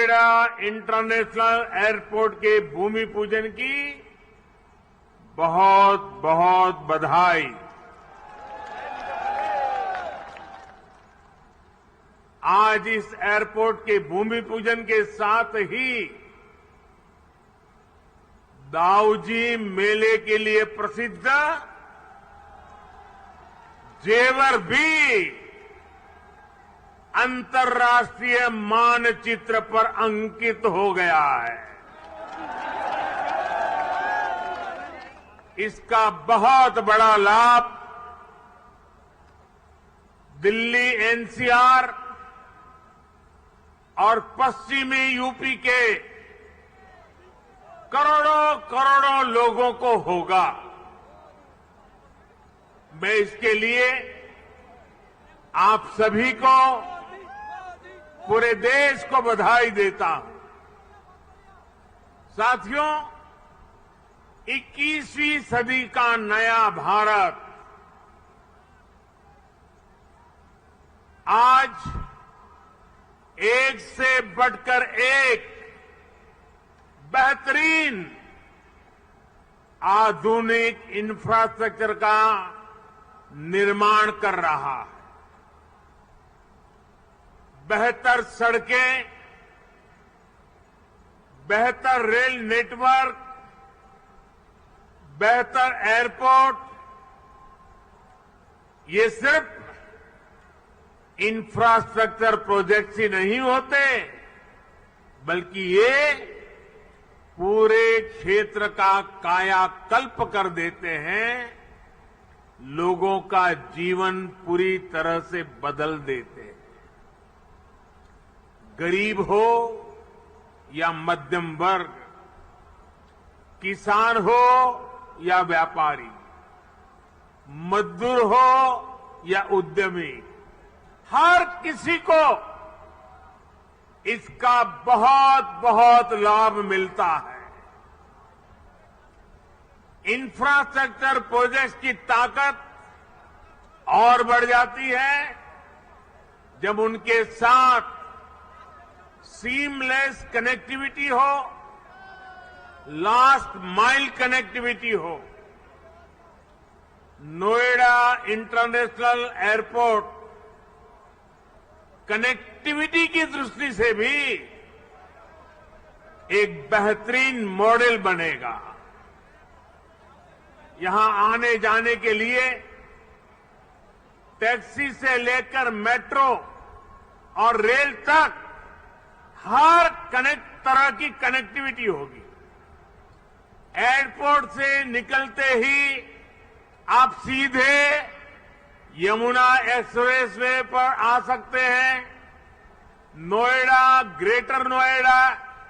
Noida international airport के भूमि पूजन की बहुत बहुत बधाई। आज इस एयरपोर्ट के भूमि पूजन के साथ ही दाऊजी मेले के लिए प्रसिद्ध जेवर भी अंतर्राष्ट्रीय मानचित्र पर अंकित हो गया है। इसका बहुत बड़ा लाभ दिल्ली एनसीआर और पश्चिमी यूपी के करोड़ों करोड़ों लोगों को होगा। मैं इसके लिए आप सभी को, पूरे देश को बधाई देता हूं। साथियों, 21वीं सदी का नया भारत आज एक से बढ़कर एक बेहतरीन आधुनिक इंफ्रास्ट्रक्चर का निर्माण कर रहा है। बेहतर सड़कें, बेहतर रेल नेटवर्क, बेहतर एयरपोर्ट, ये सिर्फ इंफ्रास्ट्रक्चर प्रोजेक्ट्स ही नहीं होते, बल्कि ये पूरे क्षेत्र का कायाकल्प कर देते हैं, लोगों का जीवन पूरी तरह से बदल देते हैं। गरीब हो या मध्यम वर्ग, किसान हो या व्यापारी, मजदूर हो या उद्यमी, हर किसी को इसका बहुत बहुत लाभ मिलता है। इंफ्रास्ट्रक्चर प्रोजेक्ट्स की ताकत और बढ़ जाती है जब उनके साथ सीमलेस कनेक्टिविटी हो, लास्ट माइल कनेक्टिविटी हो। नोएडा इंटरनेशनल एयरपोर्ट कनेक्टिविटी की दृष्टि से भी एक बेहतरीन मॉडल बनेगा। यहां आने जाने के लिए टैक्सी से लेकर मेट्रो और रेल तक हर तरह की कनेक्टिविटी होगी। एयरपोर्ट से निकलते ही आप सीधे यमुना एक्सप्रेस वे पर आ सकते हैं। Noida, greater Noida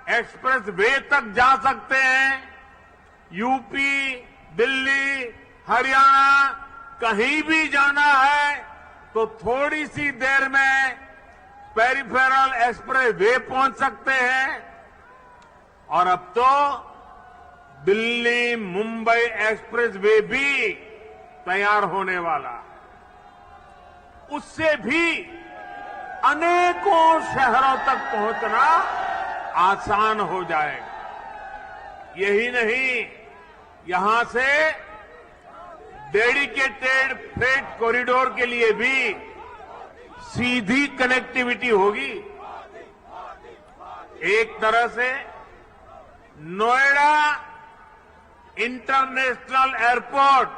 express way तक जा सकते हैं। यूपी, दिल्ली, हरियाणा कहीं भी जाना है तो थोड़ी सी देर में पेरिफेरल एक्सप्रेस वे पहुंच सकते हैं। और अब तो दिल्ली मुंबई एक्सप्रेस वे भी तैयार होने वाला है। उससे भी अनेकों शहरों तक पहुंचना आसान हो जाएगा। यही नहीं, यहां से डेडिकेटेड फ्रेट कॉरिडोर के लिए भी सीधी कनेक्टिविटी होगी। एक तरह से नोएडा इंटरनेशनल एयरपोर्ट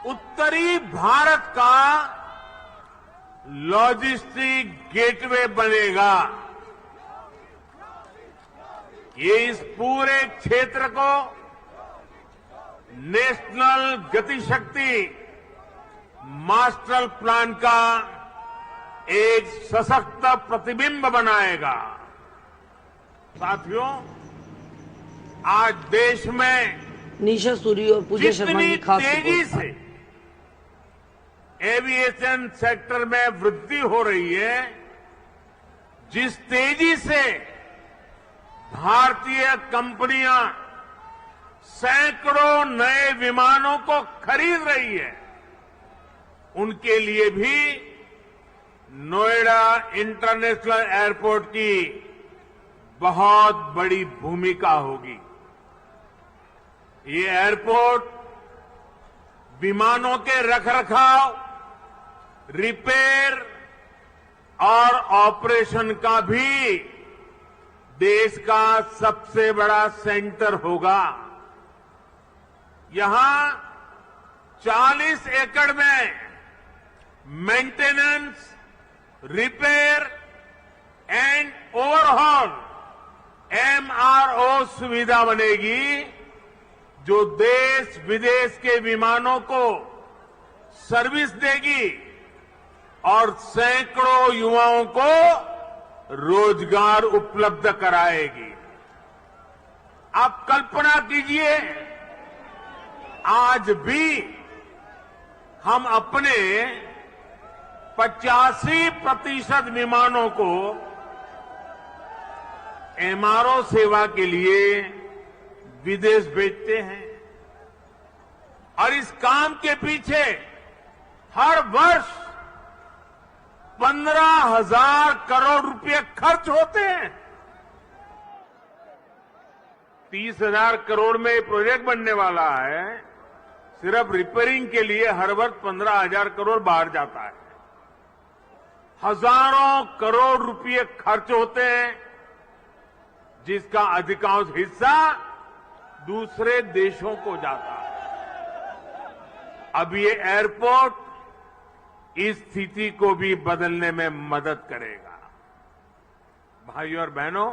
उत्तरी भारत का लॉजिस्टिक गेटवे बनेगा। ये इस पूरे क्षेत्र को नेशनल गतिशक्ति मास्टर प्लान का एक सशक्त प्रतिबिंब बनाएगा। साथियों, आज देश में निशा सूरी और पूजा शर्मा की खास तेजी से एविएशन सेक्टर में वृद्धि हो रही है, जिस तेजी से भारतीय कंपनियां सैकड़ों नए विमानों को खरीद रही है, उनके लिए भी नोएडा इंटरनेशनल एयरपोर्ट की बहुत बड़ी भूमिका होगी। ये एयरपोर्ट विमानों के रखरखाव, रिपेयर और ऑपरेशन का भी देश का सबसे बड़ा सेंटर होगा। यहां 40 एकड़ में maintenance, repair and overhaul MRO सुविधा बनेगी, जो देश विदेश के विमानों को सर्विस देगी और सैकड़ों युवाओं को रोजगार उपलब्ध कराएगी। आप कल्पना कीजिए, आज भी हम अपने 85% विमानों को MRO सेवा के लिए विदेश भेजते हैं और इस काम के पीछे हर वर्ष 15,000 करोड़ रुपए खर्च होते हैं। 30,000 करोड़ में प्रोजेक्ट बनने वाला है। सिर्फ रिपेयरिंग के लिए हर वर्ष 15,000 करोड़ बाहर जाता है। हजारों करोड़ रुपए खर्च होते हैं, जिसका अधिकांश हिस्सा दूसरे देशों को जाता है। अब ये एयरपोर्ट इस स्थिति को भी बदलने में मदद करेगा। भाइयों और बहनों,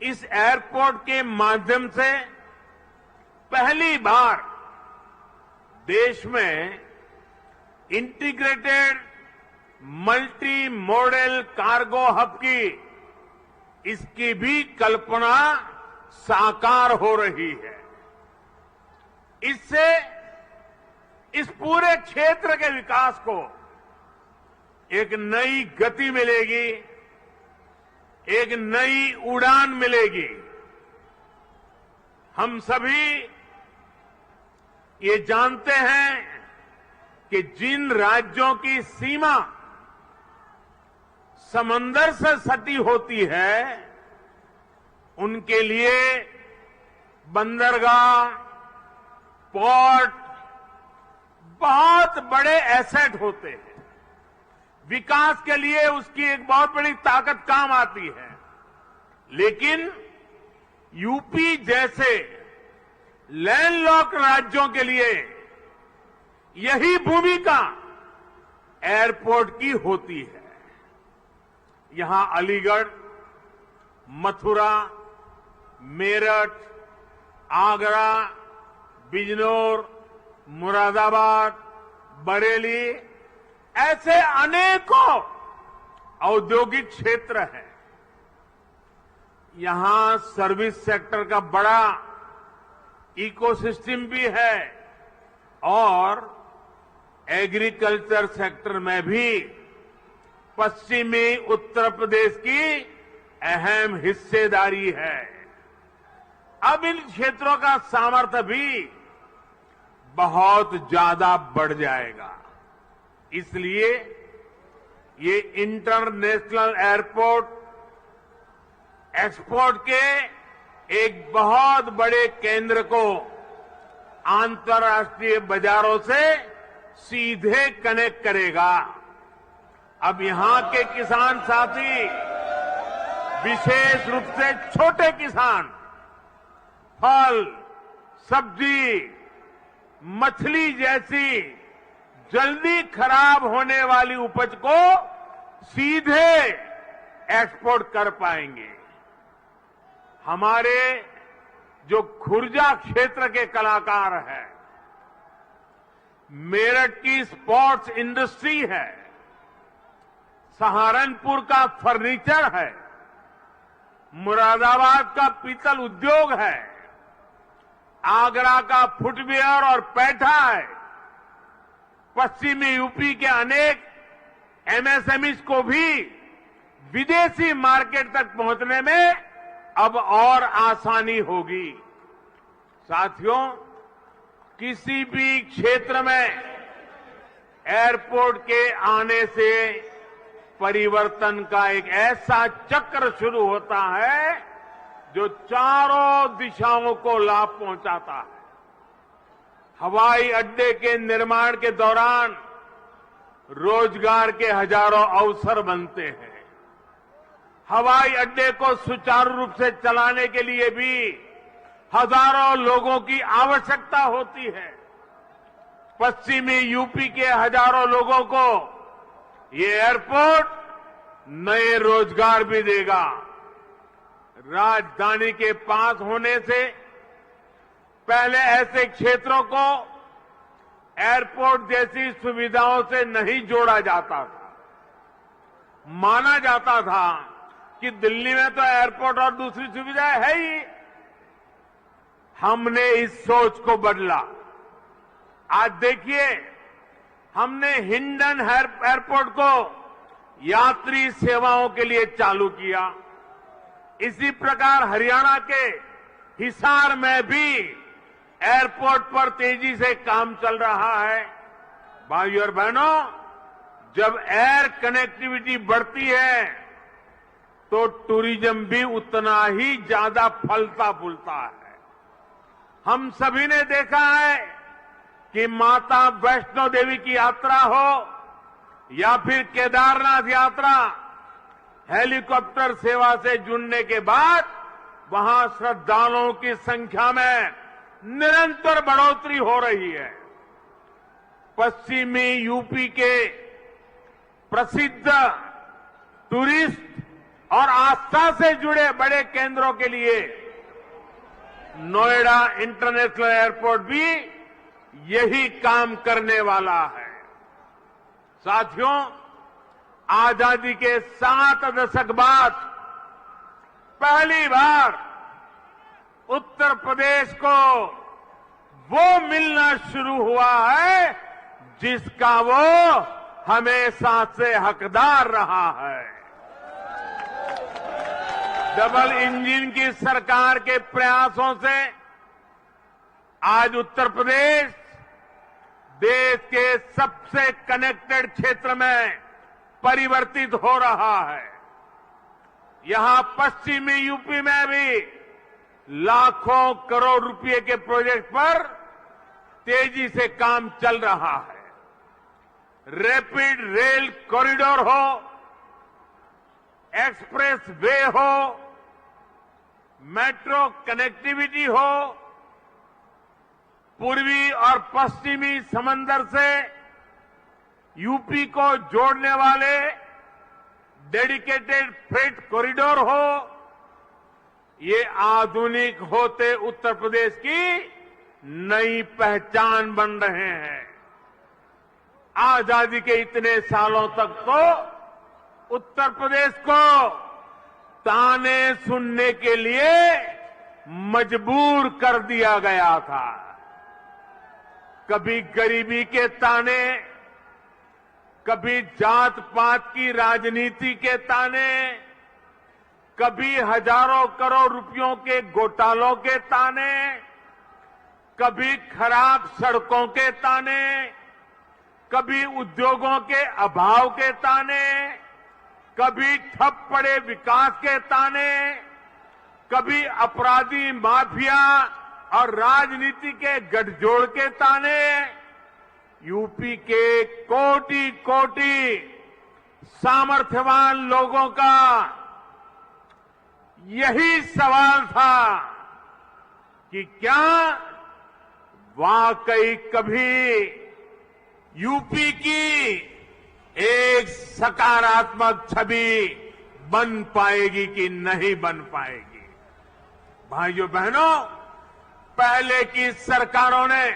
इस एयरपोर्ट के माध्यम से पहली बार देश में integrated multi modal cargo hub की इसकी भी कल्पना साकार हो रही है। इससे इस पूरे क्षेत्र के विकास को एक नई गति मिलेगी, एक नई उड़ान मिलेगी। हम सभी ये जानते हैं कि जिन राज्यों की सीमा समंदर से सटी होती है, उनके लिए बंदरगाह, पोर्ट बहुत बड़े एसेट होते हैं। विकास के लिए उसकी एक बहुत बड़ी ताकत काम आती है। लेकिन यूपी जैसे लैंडलॉक्ड राज्यों के लिए यही भूमिका एयरपोर्ट की होती है। यहां अलीगढ़, मथुरा, मेरठ, आगरा, बिजनौर, मुरादाबाद, बरेली ऐसे अनेकों औद्योगिक क्षेत्र हैं। यहां सर्विस सेक्टर का बड़ा इकोसिस्टम भी है और एग्रीकल्चर सेक्टर में भी पश्चिमी उत्तर प्रदेश की अहम हिस्सेदारी है। अब इन क्षेत्रों का सामर्थ्य भी बहुत ज्यादा बढ़ जाएगा। इसलिए ये इंटरनेशनल एयरपोर्ट एक्सपोर्ट के एक बहुत बड़े केंद्र को अंतर्राष्ट्रीय बाजारों से सीधे कनेक्ट करेगा। अब यहां के किसान साथी, विशेष रूप से छोटे किसान, फल, सब्जी, मछली जैसी जल्दी खराब होने वाली उपज को सीधे एक्सपोर्ट कर पाएंगे। हमारे जो खुर्जा क्षेत्र के कलाकार हैं, मेरठ की स्पोर्ट्स इंडस्ट्री है, सहारनपुर का फर्नीचर है, मुरादाबाद का पीतल उद्योग है, आगरा का फुटवियर और पैठा है, पश्चिमी यूपी के अनेक एमएसएमईज को भी विदेशी मार्केट तक पहुंचने में अब और आसानी होगी। साथियों, किसी भी क्षेत्र में एयरपोर्ट के आने से परिवर्तन का एक ऐसा चक्र शुरू होता है जो चारों दिशाओं को लाभ पहुंचाता है। हवाई अड्डे के निर्माण के दौरान रोजगार के हजारों अवसर बनते हैं। हवाई अड्डे को सुचारू रूप से चलाने के लिए भी हजारों लोगों की आवश्यकता होती है। पश्चिमी यूपी के हजारों लोगों को ये एयरपोर्ट नए रोजगार भी देगा। राजधानी के पास होने से पहले ऐसे क्षेत्रों को एयरपोर्ट जैसी सुविधाओं से नहीं जोड़ा जाता था। माना जाता था कि दिल्ली में तो एयरपोर्ट और दूसरी सुविधाएं है ही। हमने इस सोच को बदला। आज देखिए, हमने हिंडन एयरपोर्ट को यात्री सेवाओं के लिए चालू किया। इसी प्रकार हरियाणा के हिसार में भी एयरपोर्ट पर तेजी से काम चल रहा है। भाइयों और बहनों, जब एयर कनेक्टिविटी बढ़ती है तो टूरिज्म भी उतना ही ज्यादा फलता फूलता है। हम सभी ने देखा है कि माता वैष्णो देवी की यात्रा हो या फिर केदारनाथ यात्रा, हेलीकॉप्टर सेवा से जुड़ने के बाद वहां श्रद्धालुओं की संख्या में निरंतर बढ़ोतरी हो रही है। पश्चिमी यूपी के प्रसिद्ध टूरिस्ट और आस्था से जुड़े बड़े केंद्रों के लिए नोएडा इंटरनेशनल एयरपोर्ट भी यही काम करने वाला है। साथियों, आजादी के 7 दशक बाद पहली बार उत्तर प्रदेश को वो मिलना शुरू हुआ है जिसका वो हमेशा से हकदार रहा है। डबल इंजन की सरकार के प्रयासों से आज उत्तर प्रदेश देश के सबसे कनेक्टेड क्षेत्र में परिवर्तित हो रहा है। यहां पश्चिमी यूपी में भी लाखों करोड़ रुपए के प्रोजेक्ट पर तेजी से काम चल रहा है। रैपिड रेल कॉरिडोर हो, एक्सप्रेस वे हो, मेट्रो कनेक्टिविटी हो, पूर्वी और पश्चिमी समंदर से यूपी को जोड़ने वाले डेडिकेटेड फ्रेट कॉरिडोर हो, ये आधुनिक होते उत्तर प्रदेश की नई पहचान बन रहे हैं। आजादी के इतने सालों तक तो उत्तर प्रदेश को ताने सुनने के लिए मजबूर कर दिया गया था। कभी गरीबी के ताने, कभी जात पात की राजनीति के ताने, कभी हजारों करोड़ रुपयों के घोटालों के ताने, कभी खराब सड़कों के ताने, कभी उद्योगों के अभाव के ताने, कभी ठप पड़े विकास के ताने, कभी अपराधी माफिया और राजनीति के गठजोड़ के ताने। यूपी के कोटि कोटि सामर्थ्यवान लोगों का यही सवाल था कि क्या वाकई कभी यूपी की एक सकारात्मक छवि बन पाएगी कि नहीं बन पाएगी। भाइयों बहनों, पहले की सरकारों ने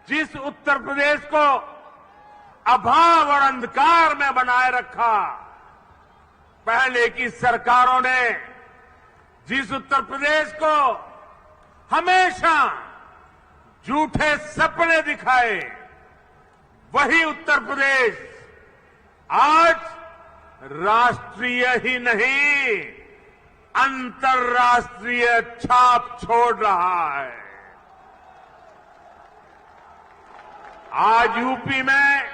जिस उत्तर प्रदेश को अभाव और अंधकार में बनाए रखा, पहले की सरकारों ने जिस उत्तर प्रदेश को हमेशा झूठे सपने दिखाए, वही उत्तर प्रदेश आज राष्ट्रीय ही नहीं अंतर्राष्ट्रीय छाप छोड़ रहा है। आज यूपी में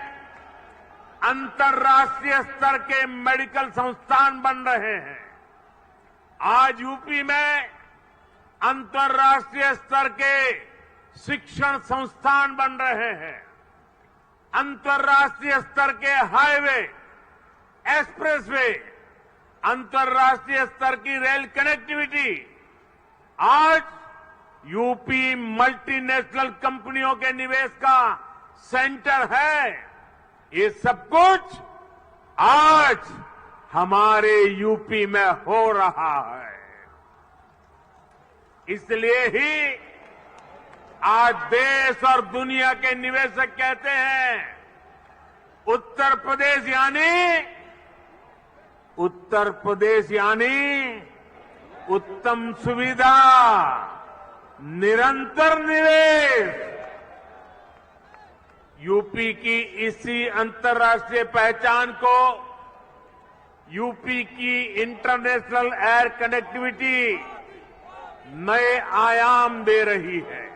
अंतर्राष्ट्रीय स्तर के मेडिकल संस्थान बन रहे हैं। आज यूपी में अंतर्राष्ट्रीय स्तर के शिक्षण संस्थान बन रहे हैं। अंतर्राष्ट्रीय स्तर के हाईवे, एक्सप्रेसवे, अंतर्राष्ट्रीय स्तर की रेल कनेक्टिविटी। आज यूपी मल्टीनेशनल कंपनियों के निवेश का सेंटर है। ये सब कुछ आज हमारे यूपी में हो रहा है। इसलिए ही आज देश और दुनिया के निवेशक कहते हैं उत्तर प्रदेश यानी उत्तम सुविधा, निरंतर निवेश। यूपी की इसी अंतर्राष्ट्रीय पहचान को यूपी की इंटरनेशनल एयर कनेक्टिविटी नए आयाम दे रही है।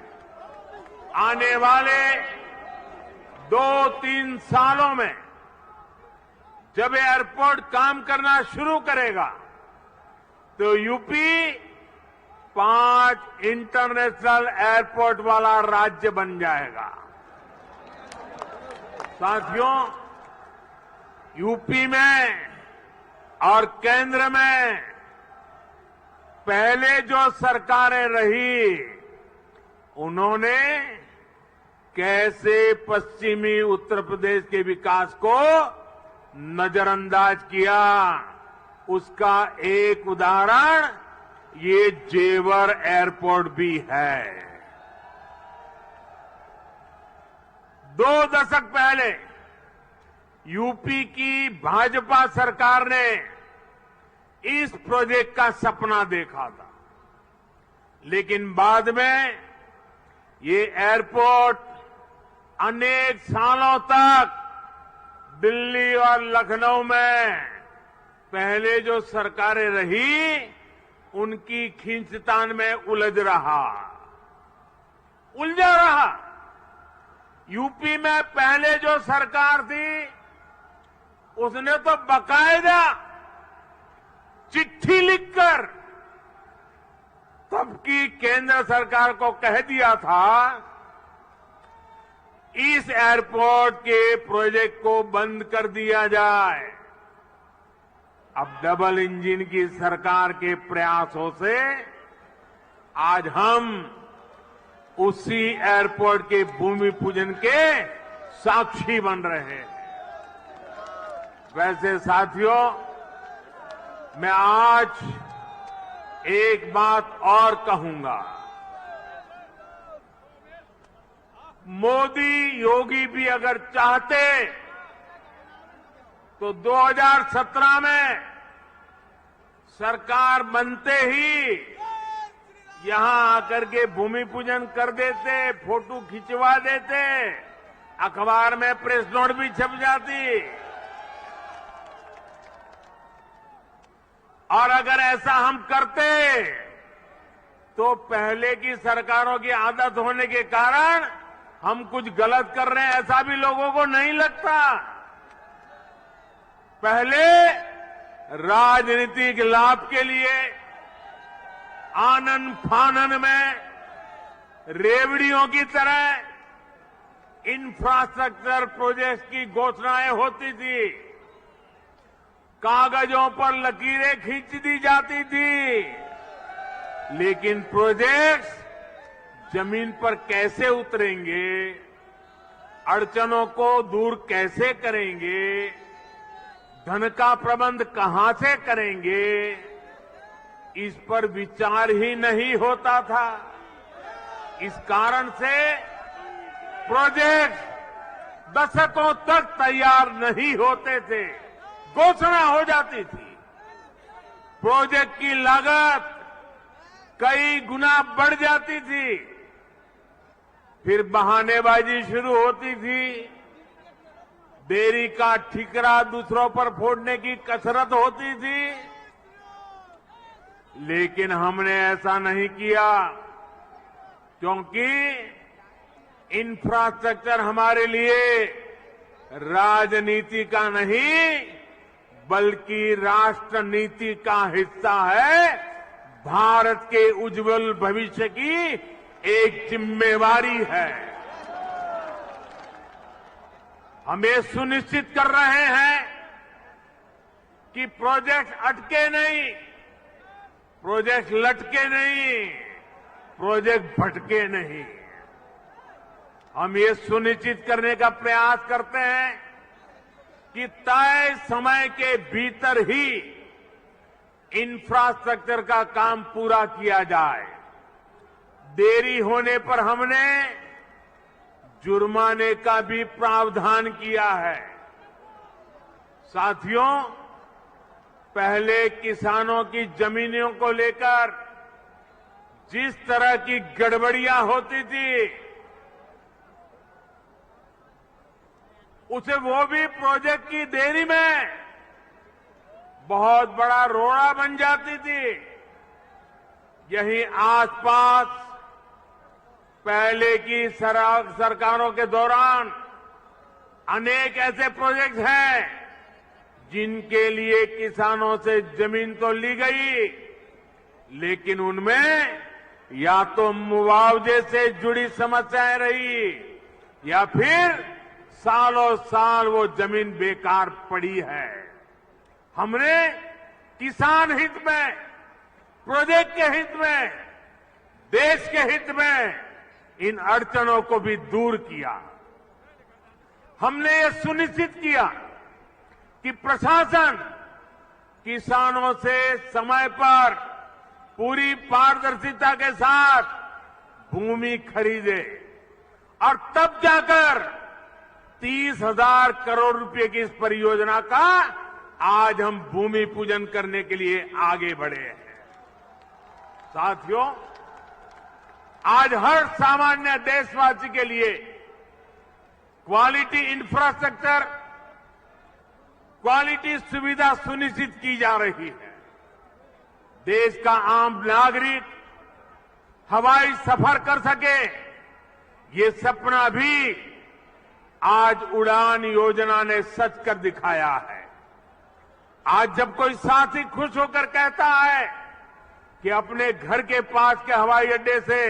आने वाले 2-3 सालों में जब एयरपोर्ट काम करना शुरू करेगा तो यूपी 5 इंटरनेशनल एयरपोर्ट वाला राज्य बन जाएगा। साथियों, यूपी में और केंद्र में पहले जो सरकारें रही उन्होंने कैसे पश्चिमी उत्तर प्रदेश के विकास को नजरअंदाज किया, उसका एक उदाहरण ये जेवर एयरपोर्ट भी है। 2 दशक पहले यूपी की भाजपा सरकार ने इस प्रोजेक्ट का सपना देखा था, लेकिन बाद में ये एयरपोर्ट अनेक सालों तक दिल्ली और लखनऊ में पहले जो सरकारें रही उनकी खींचतान में उलझा रहा। यूपी में पहले जो सरकार थी उसने तो बकायदा चिट्ठी लिखकर तब की केंद्र सरकार को कह दिया था इस एयरपोर्ट के प्रोजेक्ट को बंद कर दिया जाए। अब डबल इंजन की सरकार के प्रयासों से आज हम उसी एयरपोर्ट के भूमि पूजन के साक्षी बन रहे हैं। वैसे साथियों, मैं आज एक बात और कहूंगा। मोदी योगी भी अगर चाहते तो 2017 में सरकार बनते ही यहां आकर के भूमि पूजन कर देते, फोटो खिंचवा देते, अखबार में प्रेस नोट भी छप जाती। और अगर ऐसा हम करते तो पहले की सरकारों की आदत होने के कारण हम कुछ गलत कर रहे हैं ऐसा भी लोगों को नहीं लगता। पहले राजनीतिक लाभ के लिए आनन फानन में रेवड़ियों की तरह इंफ्रास्ट्रक्चर प्रोजेक्ट की घोषणाएं होती थी, कागजों पर लकीरें खींच दी जाती थी, लेकिन प्रोजेक्ट्स जमीन पर कैसे उतरेंगे, अड़चनों को दूर कैसे करेंगे, धन का प्रबंध कहां से करेंगे, इस पर विचार ही नहीं होता था। इस कारण से प्रोजेक्ट दशकों तक तैयार नहीं होते थे, घोषणा हो जाती थी। प्रोजेक्ट की लागत कई गुना बढ़ जाती थी, फिर बहानेबाजी शुरू होती थी, देरी का ठिकरा दूसरों पर फोड़ने की कसरत होती थी। लेकिन हमने ऐसा नहीं किया, क्योंकि इंफ्रास्ट्रक्चर हमारे लिए राजनीति का नहीं बल्कि राष्ट्र नीति का हिस्सा है। भारत के उज्जवल भविष्य की एक जिम्मेवारी है। हम ये सुनिश्चित कर रहे हैं कि प्रोजेक्ट अटके नहीं, प्रोजेक्ट लटके नहीं, प्रोजेक्ट भटके नहीं। हम ये सुनिश्चित करने का प्रयास करते हैं कि तय समय के भीतर ही इंफ्रास्ट्रक्चर का काम पूरा किया जाए। देरी होने पर हमने जुर्माने का भी प्रावधान किया है। साथियों, पहले किसानों की जमीनों को लेकर जिस तरह की गड़बड़ियां होती थी, उसे वो भी प्रोजेक्ट की देरी में बहुत बड़ा रोड़ा बन जाती थी। यही आसपास पहले की सरकारों के दौरान अनेक ऐसे प्रोजेक्ट हैं जिनके लिए किसानों से जमीन तो ली गई, लेकिन उनमें या तो मुआवजे से जुड़ी समस्याएं रही या फिर सालों साल वो जमीन बेकार पड़ी है। हमने किसान हित में, प्रोजेक्ट के हित में, देश के हित में इन अड़चनों को भी दूर किया। हमने ये सुनिश्चित किया कि प्रशासन किसानों से समय पर पूरी पारदर्शिता के साथ भूमि खरीदे और तब जाकर 30,000 करोड़ रुपए की इस परियोजना का आज हम भूमि पूजन करने के लिए आगे बढ़े हैं। साथियों, आज हर सामान्य देशवासी के लिए क्वालिटी इंफ्रास्ट्रक्चर, क्वालिटी सुविधा सुनिश्चित की जा रही है। देश का आम नागरिक हवाई सफर कर सके, ये सपना भी आज उड़ान योजना ने सच कर दिखाया है। आज जब कोई साथी खुश होकर कहता है कि अपने घर के पास के हवाई अड्डे से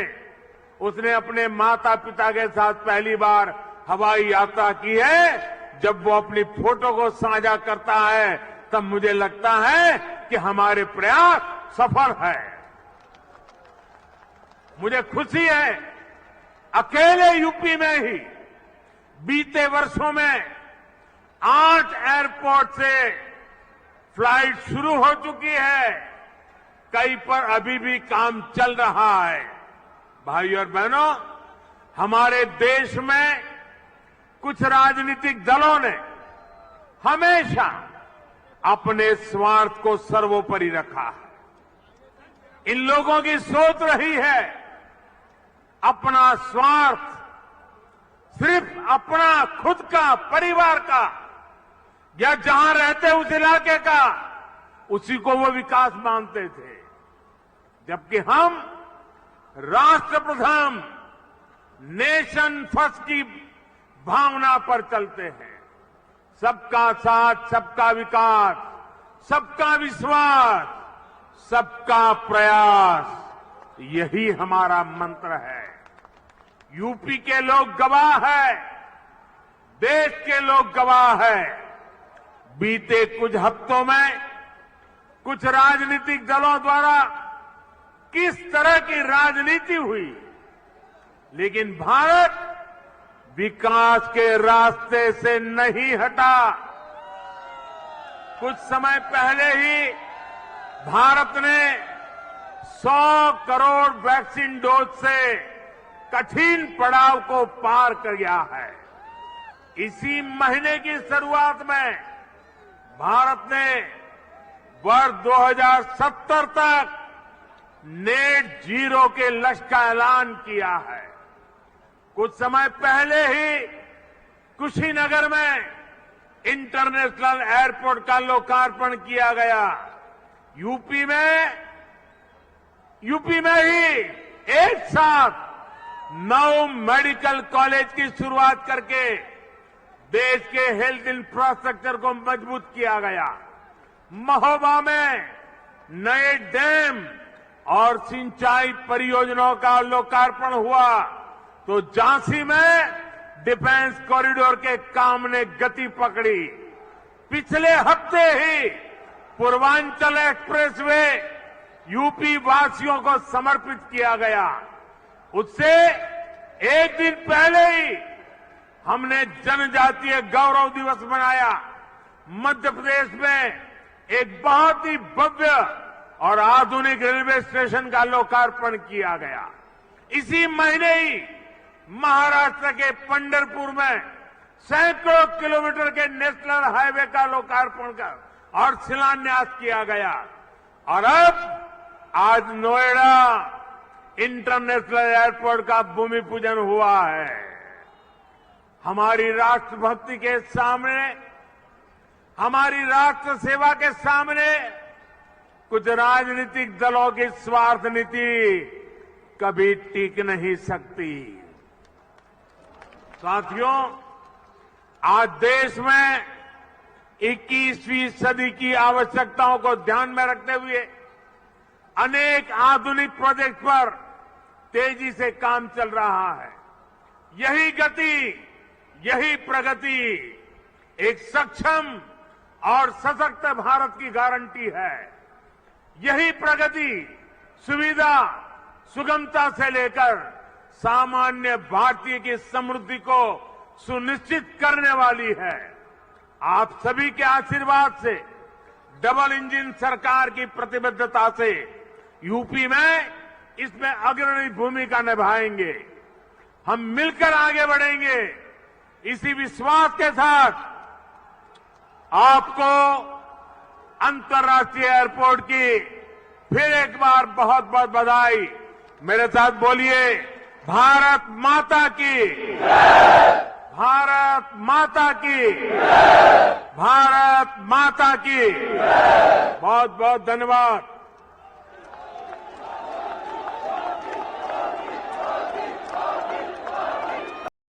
उसने अपने माता पिता के साथ पहली बार हवाई यात्रा की है, जब वो अपनी फोटो को साझा करता है, तब मुझे लगता है कि हमारे प्रयास सफल है। मुझे खुशी है, अकेले यूपी में ही बीते वर्षों में 8 एयरपोर्ट से फ्लाइट शुरू हो चुकी है। कई पर अभी भी काम चल रहा है। भाइयों और बहनों, हमारे देश में कुछ राजनीतिक दलों ने हमेशा अपने स्वार्थ को सर्वोपरि रखा है। इन लोगों की सोच रही है अपना स्वार्थ, सिर्फ अपना खुद का, परिवार का या जहां रहते उस इलाके का, उसी को वो विकास मानते थे। जबकि हम राष्ट्र प्रथम, नेशन फर्स्ट की भावना पर चलते हैं। सबका साथ, सबका विकास, सबका विश्वास, सबका प्रयास, यही हमारा मंत्र है। यूपी के लोग गवाह है, देश के लोग गवाह है। बीते कुछ हफ्तों में कुछ राजनीतिक दलों द्वारा किस तरह की राजनीति हुई, लेकिन भारत विकास के रास्ते से नहीं हटा। कुछ समय पहले ही भारत ने 100 करोड़ वैक्सीन डोज से कठिन पड़ाव को पार कर गया है। इसी महीने की शुरुआत में भारत ने वर्ष 2070 तक नेट जीरो के लक्ष्य का ऐलान किया है। कुछ समय पहले ही कुशीनगर में इंटरनेशनल एयरपोर्ट का लोकार्पण किया गया। यूपी में ही एक साथ 9 मेडिकल कॉलेज की शुरुआत करके देश के हेल्थ इंफ्रास्ट्रक्चर को मजबूत किया गया। महोबा में नए डैम और सिंचाई परियोजनाओं का लोकार्पण हुआ, तो झांसी में डिफेंस कॉरिडोर के काम ने गति पकड़ी। पिछले हफ्ते ही पूर्वांचल एक्सप्रेसवे यूपी वासियों को समर्पित किया गया। उससे एक दिन पहले ही हमने जनजातीय गौरव दिवस मनाया। मध्य प्रदेश में एक बहुत ही भव्य और आधुनिक रेलवे स्टेशन का लोकार्पण किया गया। इसी महीने ही महाराष्ट्र के पंढरपुर में सैकड़ों किलोमीटर के नेशनल हाईवे का लोकार्पण कर और शिलान्यास किया गया। और अब आज नोएडा इंटरनेशनल एयरपोर्ट का भूमि पूजन हुआ है। हमारी राष्ट्रभक्ति के सामने, हमारी राष्ट्र सेवा के सामने कुछ राजनीतिक दलों की स्वार्थ नीति कभी टिक नहीं सकती। साथियों, आज देश में 21वीं सदी की आवश्यकताओं को ध्यान में रखते हुए अनेक आधुनिक प्रोजेक्ट पर तेजी से काम चल रहा है। यही गति, यही प्रगति एक सक्षम और सशक्त भारत की गारंटी है। यही प्रगति सुविधा, सुगमता से लेकर सामान्य भारतीय की समृद्धि को सुनिश्चित करने वाली है। आप सभी के आशीर्वाद से, डबल इंजन सरकार की प्रतिबद्धता से यूपी में इसमें अग्रणी भूमिका निभाएंगे। हम मिलकर आगे बढ़ेंगे। इसी विश्वास के साथ आपको अंतर्राष्ट्रीय एयरपोर्ट की फिर एक बार बहुत बहुत बधाई। मेरे साथ बोलिए, भारत माता की, भारत माता की, भारत माता की। बहुत बहुत धन्यवाद।